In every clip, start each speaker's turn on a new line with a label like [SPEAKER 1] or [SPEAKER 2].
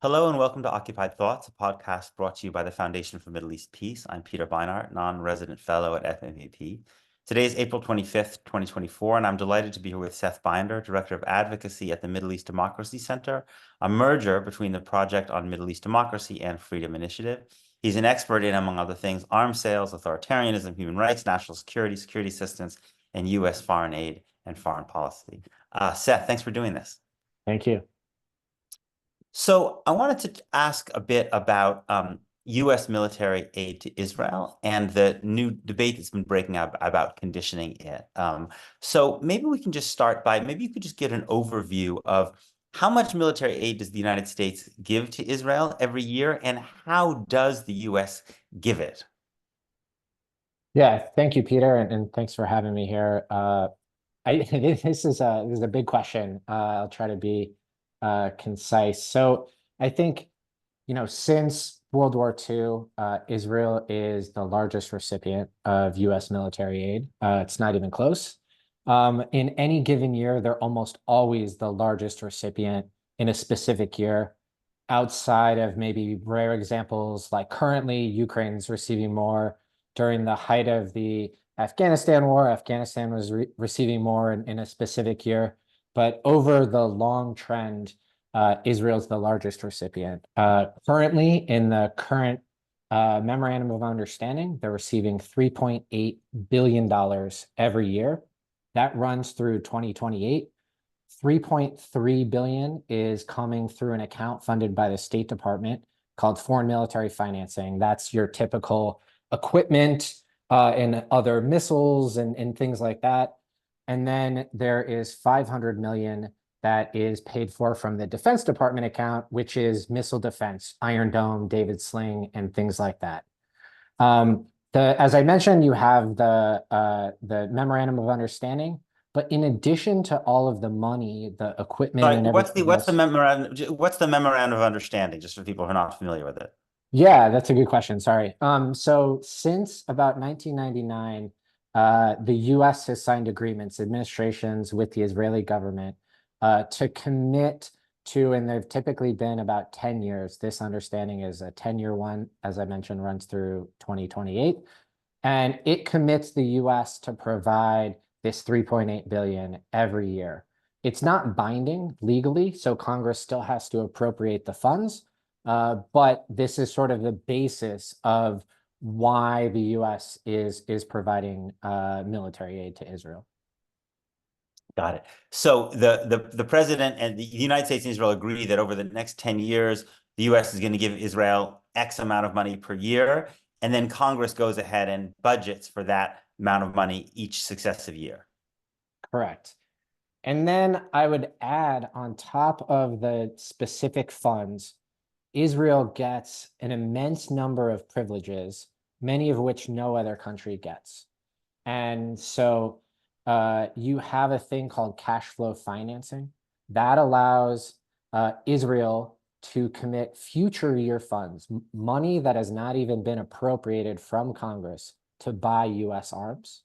[SPEAKER 1] Hello and welcome to Occupied Thoughts, a podcast brought to you by the Foundation for Middle East Peace. I'm Peter Beinart, non-resident fellow at FMEP. Today is April 25th, 2024, and I'm delighted to be here with Seth Binder, Director of Advocacy at the Middle East Democracy Center, a merger between the Project on Middle East Democracy and Freedom Initiative. He's an expert in, among other things, arms sales, authoritarianism, human rights, national security, security assistance, and U.S. foreign aid and foreign policy. Seth, thanks for doing this.
[SPEAKER 2] Thank you.
[SPEAKER 1] So I wanted to ask a bit about U.S. military aid to Israel and the new debate that's been breaking out about conditioning it. So maybe we can just start by, maybe you could just give an overview of how much military aid does the United States give to Israel every year, and how does the U.S. give it?
[SPEAKER 2] Yeah, thank you, Peter, and thanks for having me here. This is a big question. I'll try to be concise. So I think, since World War II, Israel is the largest recipient of U.S. military aid. It's not even close. In any given year, they're almost always the largest recipient in a specific year. Outside of maybe rare examples, like currently Ukraine's receiving more. During the height of the Afghanistan war, Afghanistan was receiving more in a specific year. But over the long trend, Israel's the largest recipient. Currently, in the current Memorandum of Understanding, they're receiving $3.8 billion every year. That runs through 2028. 3.3 billion is coming through an account funded by the State Department called Foreign Military Financing. That's your typical equipment and other missiles and things like that. And then there is 500 million that is paid for from the Defense Department account, which is missile defense, Iron Dome, David Sling, and things like that. As I mentioned, you have the Memorandum of Understanding. But in addition to all of the money, the equipment,
[SPEAKER 1] Sorry,
[SPEAKER 2] and everything
[SPEAKER 1] what's the
[SPEAKER 2] else,
[SPEAKER 1] memorandum of understanding, just for people who are not familiar with it?
[SPEAKER 2] yeah, that's a good question. Sorry. So since about 1999, the U.S. has signed agreements, administrations with the Israeli government to commit to, and they've typically been about 10 years. This understanding is a 10-year one, as I mentioned, runs through 2028. And it commits the U.S. to provide this 3.8 billion every year. It's not binding legally, so Congress still has to appropriate the funds. But this is sort of the basis of why the U.S. is providing military aid to Israel.
[SPEAKER 1] Got it. So the president and the United States and Israel agree that over the next 10 years, the U.S. is going to give Israel X amount of money per year, and then Congress goes ahead and budgets for that amount of money each successive year.
[SPEAKER 2] Correct. And then I would add, on top of the specific funds, Israel gets an immense number of privileges, many of which no other country gets. And so you have a thing called cash flow financing that allows Israel to commit future year funds, money that has not even been appropriated from Congress, to buy U.S. arms.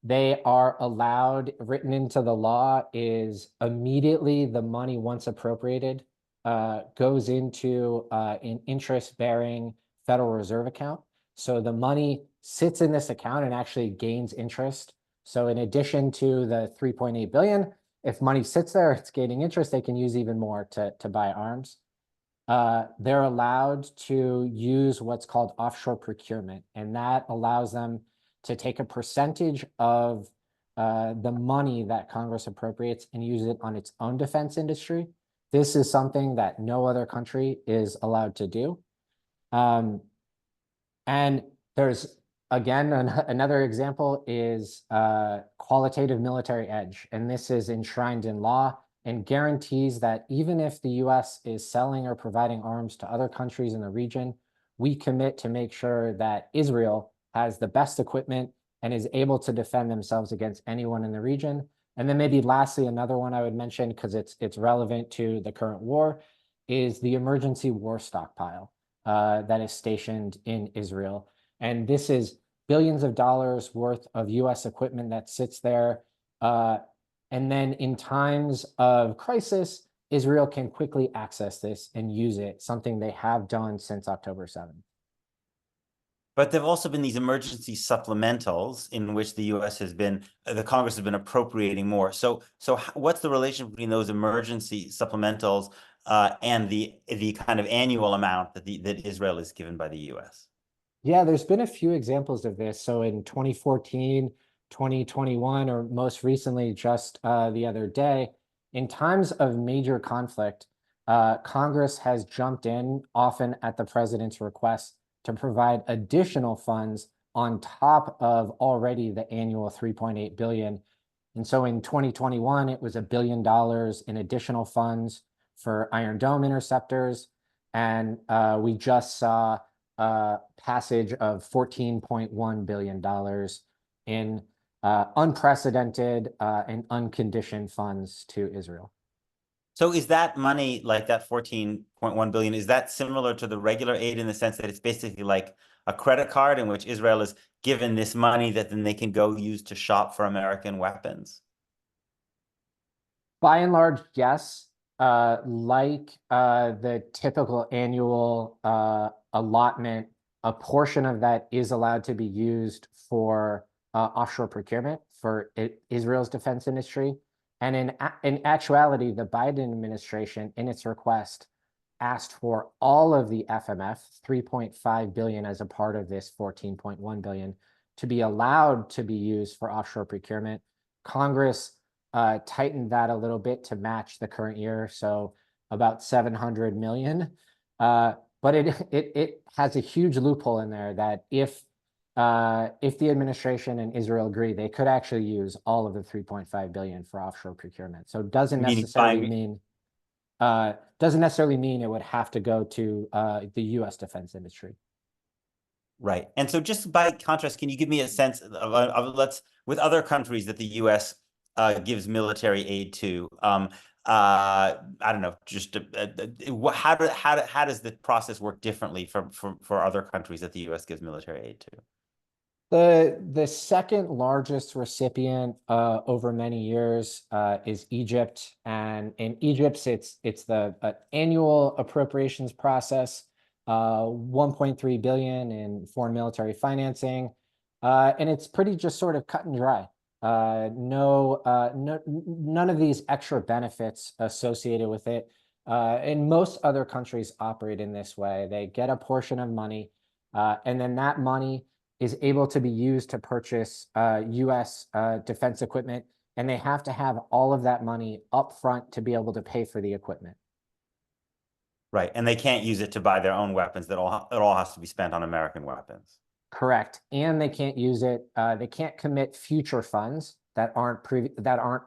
[SPEAKER 2] They are allowed, written into the law, is immediately the money, once appropriated, goes into an interest-bearing Federal Reserve account. So the money sits in this account and actually gains interest. So in addition to the 3.8 billion, if money sits there, it's gaining interest, they can use even more to buy arms. They're allowed to use what's called offshore procurement, and that allows them to take a percentage of the money that Congress appropriates and use it on its own defense industry. This is something that no other country is allowed to do. And there's, again, another example is qualitative military edge. And this is enshrined in law and guarantees that even if the U.S. is selling or providing arms to other countries in the region, we commit to make sure that Israel has the best equipment and is able to defend themselves against anyone in the region. And then maybe lastly, another one I would mention, because it's relevant to the current war, is the emergency war stockpile that is stationed in Israel. And this is billions of dollars worth of U.S. equipment that sits there. And then in times of crisis, Israel can quickly access this and use it, something they have done since October 7th.
[SPEAKER 1] But there've also been these emergency supplementals in which the U.S. has been, the Congress has been appropriating more. So what's the relation between those emergency supplementals and the kind of annual amount that Israel is given by the U.S.?
[SPEAKER 2] Yeah, there's been a few examples of this. So in 2014, 2021, or most recently, just the other day, in times of major conflict, Congress has jumped in, often at the president's request, to provide additional funds on top of already the annual 3.8 billion. And so in 2021, it was $1 billion in additional funds for Iron Dome interceptors. And we just saw passage of $14.1 billion in unprecedented and unconditioned funds to Israel.
[SPEAKER 1] So is that money, like that 14.1 billion, is that similar to the regular aid in the sense that it's basically like a credit card in which Israel is given this money that then they can go use to shop for American weapons?
[SPEAKER 2] By and large, yes. Like the typical annual allotment, a portion of that is allowed to be used for offshore procurement for Israel's defense industry. And in actuality, the Biden administration, in its request, asked for all of the FMF, 3.5 billion as a part of this 14.1 billion, to be allowed to be used for offshore procurement. Congress tightened that a little bit to match the current year, so about 700 million. But it has a huge loophole in there that if the administration and Israel agree, they could actually use all of the 3.5 billion for offshore procurement. So it doesn't necessarily mean it would have to go to the U.S. defense industry.
[SPEAKER 1] Right. And so just by contrast, can you give me a sense of with other countries that the U.S. Gives military aid to? I don't know, just how does the process work differently for other countries that the U.S. gives military aid to?
[SPEAKER 2] The second largest recipient over many years is Egypt, and in Egypt, it's the annual appropriations process, 1.3 billion in foreign military financing, and it's pretty just sort of cut and dry. None of these extra benefits associated with it. And most other countries operate in this way. They get a portion of money, and then that money is able to be used to purchase U.S. Defense equipment, and they have to have all of that money up front to be able to pay for the equipment.
[SPEAKER 1] Right, and they can't use it to buy their own weapons. It all has to be spent on American weapons.
[SPEAKER 2] Correct, and they can't use it. They can't commit future funds that aren't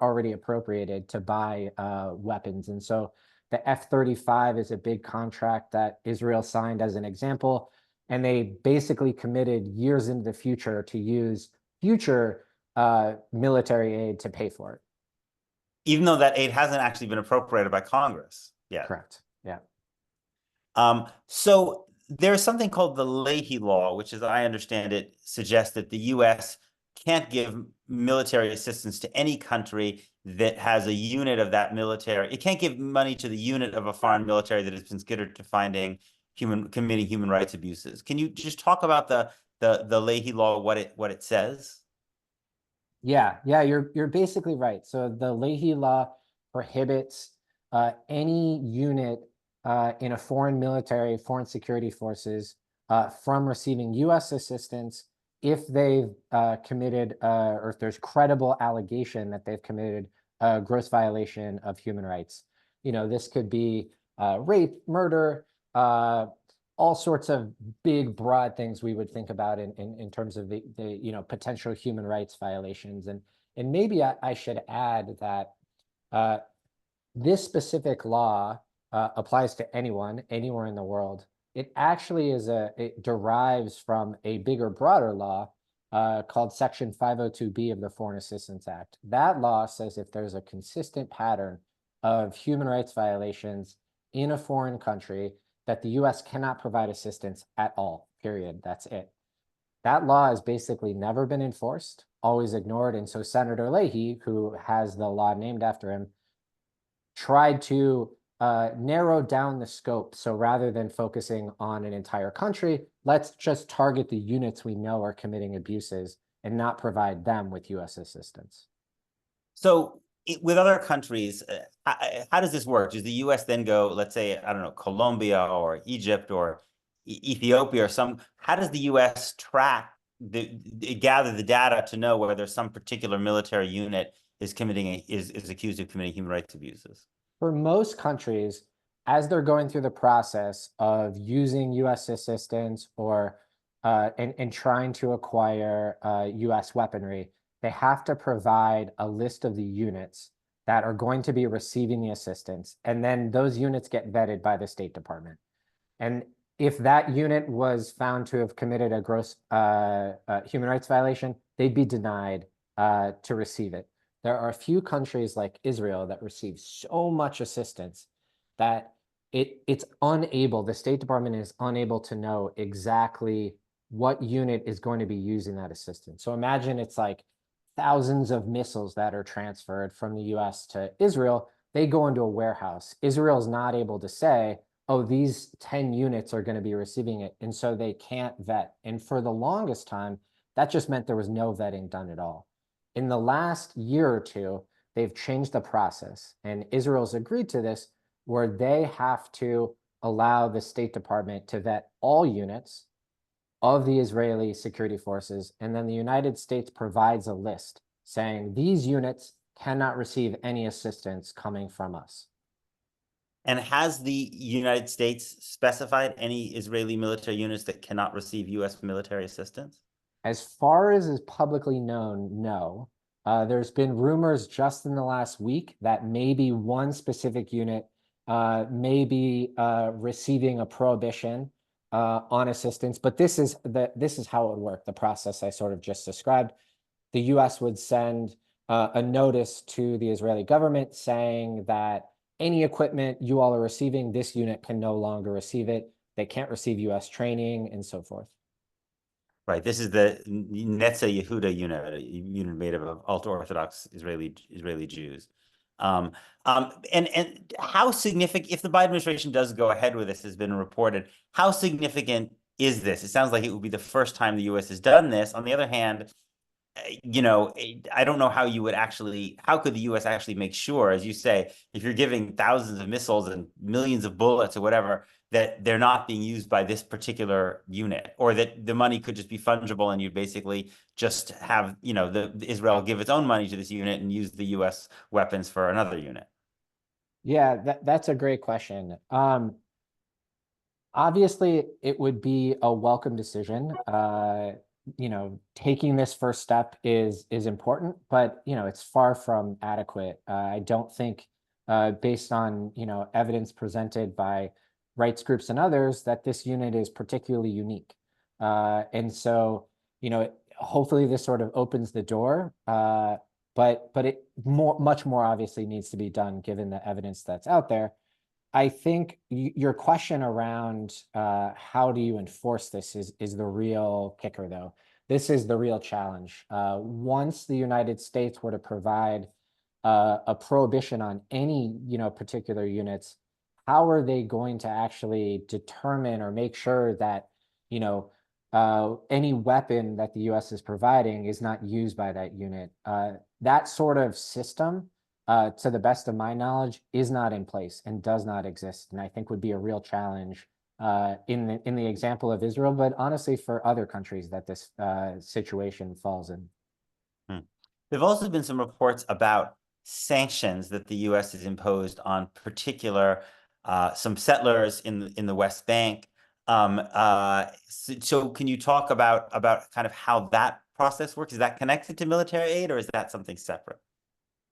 [SPEAKER 2] already appropriated to buy weapons. And so the F-35 is a big contract that Israel signed as an example. And they basically committed years into the future to use future military aid to pay for it.
[SPEAKER 1] Even though that aid hasn't actually been appropriated by Congress yet.
[SPEAKER 2] Correct, yeah.
[SPEAKER 1] So there's something called the Ley Law, which, as I understand it, suggests that the U.S. can't give military assistance to any country that has a unit of that military. It can't give money to the unit of a foreign military that is considered to committing human rights abuses. Can you just talk about the Ley Law, what it says?
[SPEAKER 2] Yeah, you're basically right. So the Ley Law prohibits any unit in a foreign military, foreign security forces from receiving U.S. assistance if they've committed or if there's credible allegation that they've committed a gross violation of human rights. You know, this could be rape, murder, all sorts of big, broad things we would think about in terms of the potential human rights violations. And maybe I should add that this specific law applies to anyone, anywhere in the world. It actually it derives from a bigger, broader law called Section 502B of the Foreign Assistance Act. That law says if there's a consistent pattern of human rights violations in a foreign country, that the U.S. cannot provide assistance at all, period. That's it. That law has basically never been enforced, always ignored. And so Senator Leahy, who has the law named after him, tried to narrow down the scope. So rather than focusing on an entire country, let's just target the units we know are committing abuses and not provide them with US assistance.
[SPEAKER 1] So with other countries, how does this work? Does the U.S. then go, let's say, I don't know, Colombia or Egypt or Ethiopia or some? How does the U.S. track gather the data to know whether some particular military unit is accused of committing human rights abuses?
[SPEAKER 2] For most countries, as they're going through the process of using US assistance or and trying to acquire US weaponry, they have to provide a list of the units that are going to be receiving the assistance. And then those units get vetted by the State Department. And if that unit was found to have committed a gross human rights violation, they'd be denied to receive it. There are a few countries like Israel that receive so much assistance that it's unable, the State Department is unable to know exactly what unit is going to be using that assistance. So imagine it's like thousands of missiles that are transferred from the US to Israel. They go into a warehouse. Israel is not able to say, oh, these 10 units are going to be receiving it. And so they can't vet. And for the longest time, that just meant there was no vetting done at all. In the last year or two, they've changed the process. And Israel's agreed to this, where they have to allow the State Department to vet all units of the Israeli security forces. And then the United States provides a list saying these units cannot receive any assistance coming from us.
[SPEAKER 1] And has the United States specified any Israeli military units that cannot receive U.S. military assistance?
[SPEAKER 2] As far as is publicly known, no. There's been rumors just in the last week that maybe one specific unit may be receiving a prohibition on assistance, but this is how it would work. The process I sort of just described. The U.S. would send a notice to the Israeli government saying that any equipment you all are receiving, this unit can no longer receive it. They can't receive U.S. training and so forth.
[SPEAKER 1] Right. This is the Netzah Yehuda unit, a unit made of ultra-Orthodox Israeli Jews. And how significant, if the Biden administration does go ahead with this, has been reported, how significant is this? It sounds like it would be the first time the U.S. has done this. On the other hand, I don't know how you would actually, how could the U.S. actually make sure, as you say, if you're giving thousands of missiles and millions of bullets or whatever, that they're not being used by this particular unit, or that the money could just be fungible and you basically just have, the Israel give its own money to this unit and use the U.S. weapons for another unit?
[SPEAKER 2] Yeah, that's a great question. Obviously, it would be a welcome decision. Taking this first step is important, but it's far from adequate. I don't think, based on evidence presented by rights groups and others, that this unit is particularly unique. And so, hopefully this sort of opens the door. But it much more obviously needs to be done given the evidence that's out there. I think your question around how do you enforce this is the real kicker, though. This is the real challenge. Once the United States were to provide a prohibition on any particular units, how are they going to actually determine or make sure that any weapon that the U.S. is providing is not used by that unit? That sort of system, to the best of my knowledge, is not in place and does not exist, and I think would be a real challenge in the example of Israel, but honestly for other countries that this situation falls in.
[SPEAKER 1] There've also been some reports about sanctions that the U.S. has imposed on particular some settlers in the West Bank. So can you talk about kind of how that process works? Is that connected to military aid, or is that something separate?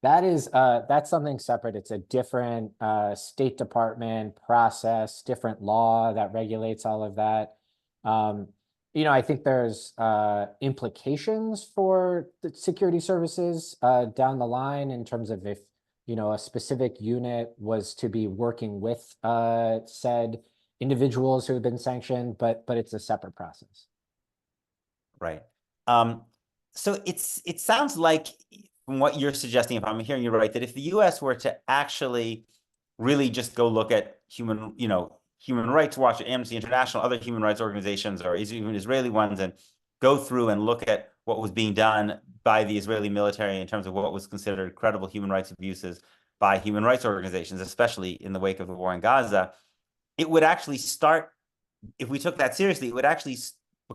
[SPEAKER 2] That's something separate. It's a different State Department process, different law that regulates all of that. I think there's implications for the security services down the line in terms of if a specific unit was to be working with said individuals who have been sanctioned, but it's a separate process.
[SPEAKER 1] Right. So it sounds like from what you're suggesting, if I'm hearing you right, that if the U.S. were to actually really just go look at Human Rights Watch, Amnesty International, other human rights organizations, or even Israeli ones, and go through and look at what was being done by the Israeli military in terms of what was considered credible human rights abuses by human rights organizations, especially in the wake of the war in Gaza, it would actually start, if we took that seriously, it would actually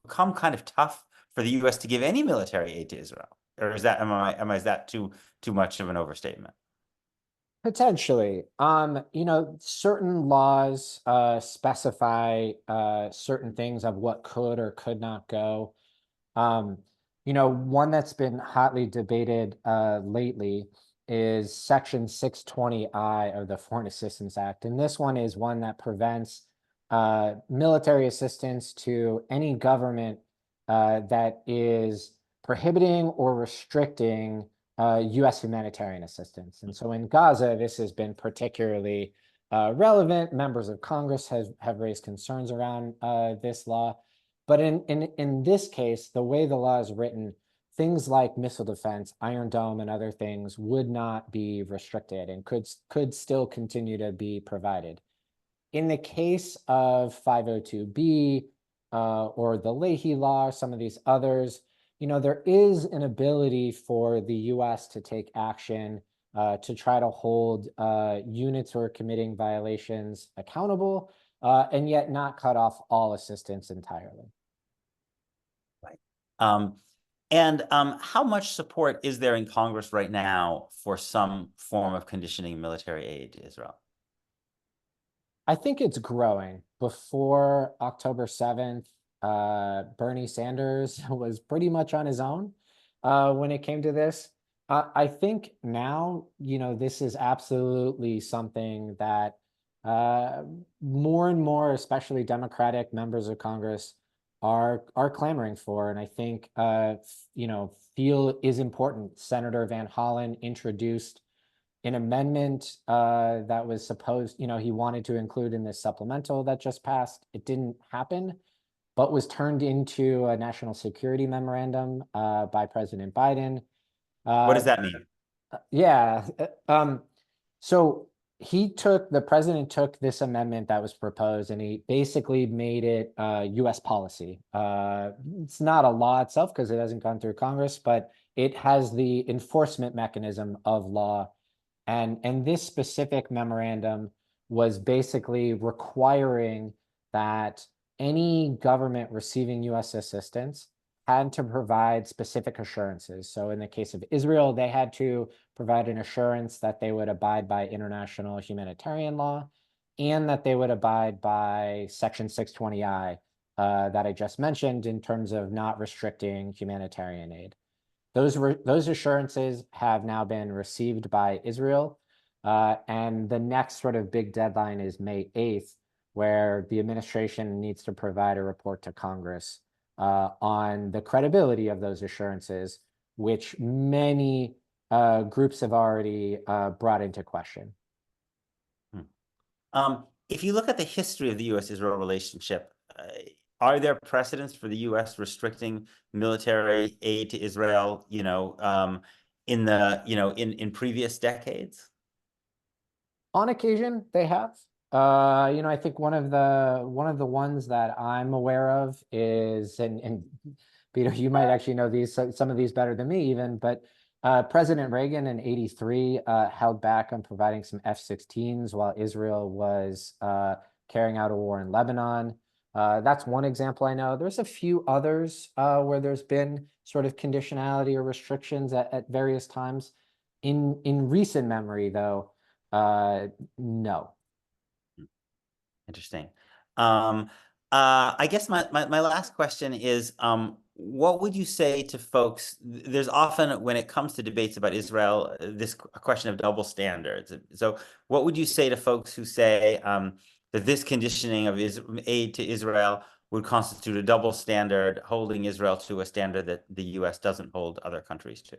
[SPEAKER 1] become kind of tough for the U.S. to give any military aid to Israel. Or is that too much of an overstatement?
[SPEAKER 2] Potentially. Certain laws specify certain things of what could or could not go. Um, one that's been hotly debated lately is Section 620I of the Foreign Assistance Act. And this one is one that prevents military assistance to any government that is prohibiting or restricting U.S. humanitarian assistance. And so in Gaza, this has been particularly relevant. Members of Congress have raised concerns around this law. But in this case, the way the law is written, things like missile defense, Iron Dome, and other things would not be restricted and could still continue to be provided. In the case of 502B or the Leahy Law, some of these others, there is an ability for the U.S. to take action to try to hold units who are committing violations accountable, and yet not cut off all assistance entirely.
[SPEAKER 1] Right. How much support is there in Congress right now for some form of conditioning military aid to Israel?
[SPEAKER 2] I think it's growing. Before October 7th, Bernie Sanders was pretty much on his own when it came to this. I think now, this is absolutely something that more and more, especially Democratic members of Congress, are clamoring for, and I think feel is important. Senator Van Hollen introduced an amendment that was supposed, he wanted to include in this supplemental that just passed. It didn't happen, but was turned into a national security memorandum by President Biden.
[SPEAKER 1] What does that mean?
[SPEAKER 2] Yeah. So the president took this amendment that was proposed and he basically made it US policy. It's not a law itself because it hasn't gone through Congress, but it has the enforcement mechanism of law. And this specific memorandum was basically requiring that any government receiving US assistance had to provide specific assurances. So in the case of Israel, they had to provide an assurance that they would abide by international humanitarian law and that they would abide by Section 620I that I just mentioned in terms of not restricting humanitarian aid. Those assurances have now been received by Israel. And the next sort of big deadline is May 8th, where the administration needs to provide a report to Congress on the credibility of those assurances, which many groups have already brought into question.
[SPEAKER 1] If you look at the history of the U.S.-Israel relationship, are there precedents for the U.S. restricting military aid to Israel, in previous decades?
[SPEAKER 2] On occasion, they have. I think one of the ones that I'm aware of is, and Peter, you might actually know some of these better than me even, but President Reagan in '83 held back on providing some F-16s while Israel was carrying out a war in Lebanon. That's one example I know. There's a few others where there's been sort of conditionality or restrictions at various times. In recent memory, though, no.
[SPEAKER 1] Interesting. I guess my last question is, what would you say to folks? There's often, when it comes to debates about Israel, this question of double standards. So what would you say to folks who say that this conditioning of aid to Israel would constitute a double standard, holding Israel to a standard that the U.S. doesn't hold other countries to?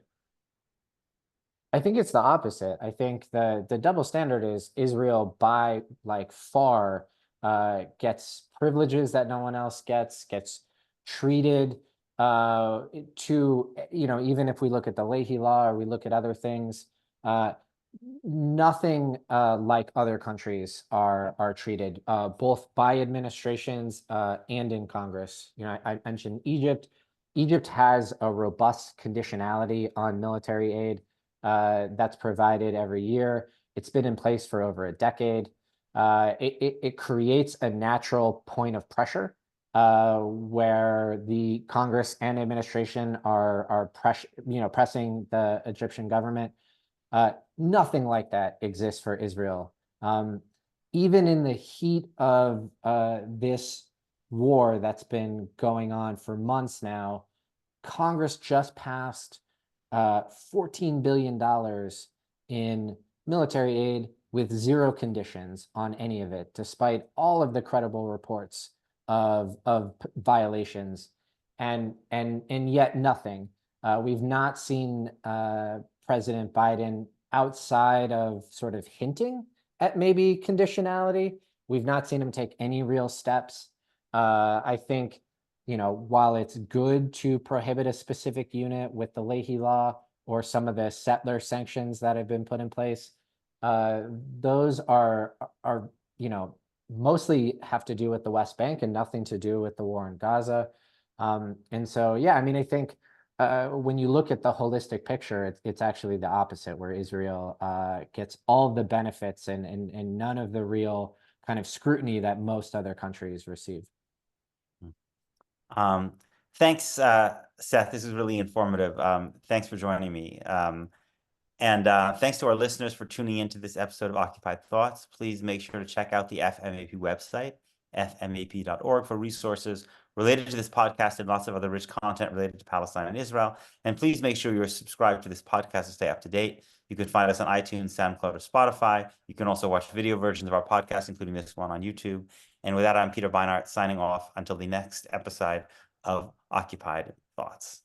[SPEAKER 2] I think it's the opposite. I think the double standard is Israel by far gets privileges that no one else gets treated to, even if we look at the Leahy Law or we look at other things, nothing like other countries are treated, both by administrations and in Congress. I mentioned Egypt. Egypt has a robust conditionality on military aid that's provided every year. It's been in place for over a decade. It creates a natural point of pressure where the Congress and administration are pressing the Egyptian government. Nothing like that exists for Israel. Even in the heat of this war that's been going on for months now, Congress just passed $14 billion in military aid with zero conditions on any of it, despite all of the credible reports of violations, and yet nothing. We've not seen President Biden, outside of sort of hinting at maybe conditionality, we've not seen him take any real steps. I think, while it's good to prohibit a specific unit with the Leahy Law or some of the settler sanctions that have been put in place, those are mostly have to do with the West Bank and nothing to do with the war in Gaza. And so, yeah, I mean, I think when you look at the holistic picture, it's actually the opposite, where Israel gets all the benefits and none of the real kind of scrutiny that most other countries receive.
[SPEAKER 1] Thanks, Seth. This is really informative. Thanks for joining me. And thanks to our listeners for tuning into this episode of Occupied Thoughts. Please make sure to check out the FMEP website, fmep.org, for resources related to this podcast and lots of other rich content related to Palestine and Israel. And please make sure you're subscribed to this podcast to stay up to date. You can find us on iTunes, SoundCloud, or Spotify. You can also watch video versions of our podcast, including this one on YouTube. And with that, I'm Peter Beinart, signing off until the next episode of Occupied Thoughts.